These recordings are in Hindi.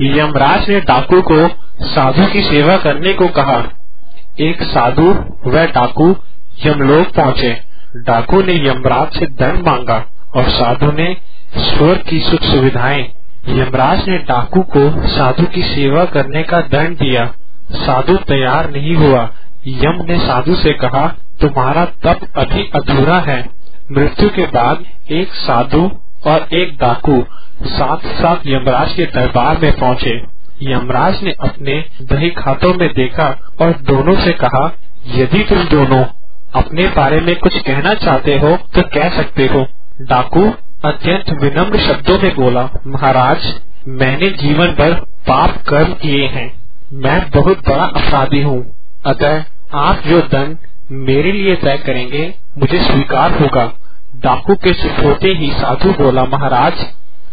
यमराज ने डाकू को साधु की सेवा करने को कहा। एक साधु व डाकू यमलोक पहुँचे। डाकू ने यमराज से दंड मांगा और साधु ने स्वर्ग की सुख सुविधाएं। यमराज ने डाकू को साधु की सेवा करने का दंड दिया। साधु तैयार नहीं हुआ। यम ने साधु से कहा, तुम्हारा तप अभी अधूरा है। मृत्यु के बाद एक साधु और एक डाकू साथ साथ यमराज के दरबार में पहुँचे। यमराज ने अपने दही खातों में देखा और दोनों से कहा, यदि तुम दोनों अपने बारे में कुछ कहना चाहते हो तो कह सकते हो। डाकू अत्यंत विनम्र शब्दों में बोला, महाराज, मैंने जीवन भर पाप कर्म किए हैं। मैं बहुत बड़ा अपराधी हूँ, अतः आप जो दंड मेरे लिए तय करेंगे मुझे स्वीकार होगा। डाकू के चुप होते ही साधु बोला, महाराज,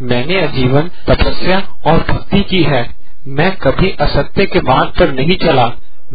मैंने आजीवन तपस्या और भक्ति की है। मैं कभी असत्य के मार्ग पर नहीं चला।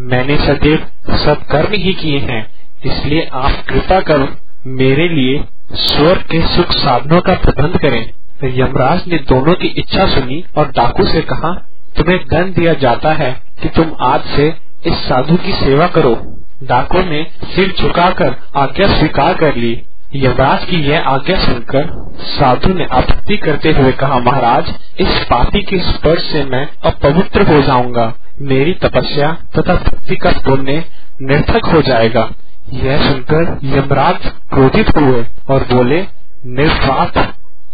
मैंने सदैव सत्कर्म ही किए हैं। इसलिए आप कृपा कर मेरे लिए स्वर्ग के सुख साधनों का प्रबंध करें। फिर यमराज ने दोनों की इच्छा सुनी और डाकू से कहा, तुम्हें दंड दिया जाता है कि तुम आज से इस साधु की सेवा करो। डाकू ने सिर झुकाकर आज्ञा स्वीकार कर ली। यमराज की यह आज्ञा सुनकर साधु ने आपत्ति करते हुए कहा, महाराज, इस पापी के स्पर्श से मैं अपवित्र हो जाऊंगा। मेरी तपस्या तथा भक्ति का पुण्य निर्थक हो जाएगा। यह सुनकर यमराज क्रोधित हुए और बोले, निर्वात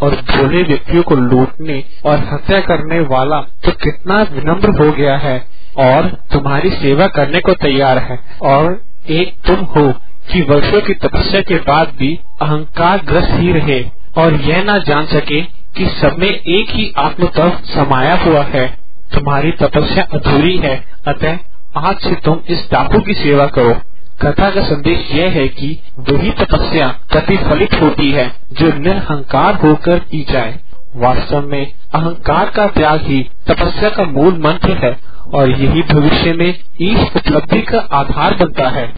और भोले व्यक्तियों को लूटने और हत्या करने वाला तो कितना विनम्र हो गया है और तुम्हारी सेवा करने को तैयार है। और एक तुम हो कि वर्षों की तपस्या के बाद भी अहंकार ग्रस्त ही रहे और यह ना जान सके कि सब में एक ही आत्म तत्व समाया हुआ है। तुम्हारी तपस्या अधूरी है, अतः आज से तुम इस डाकू की सेवा करो। कथा का संदेश यह है कि वही तपस्या प्रतिफलित होती है जो निरहंकार होकर की जाए। वास्तव में अहंकार का त्याग ही तपस्या का मूल मंत्र है और यही भविष्य में ईश उपलब्धि का आधार बनता है।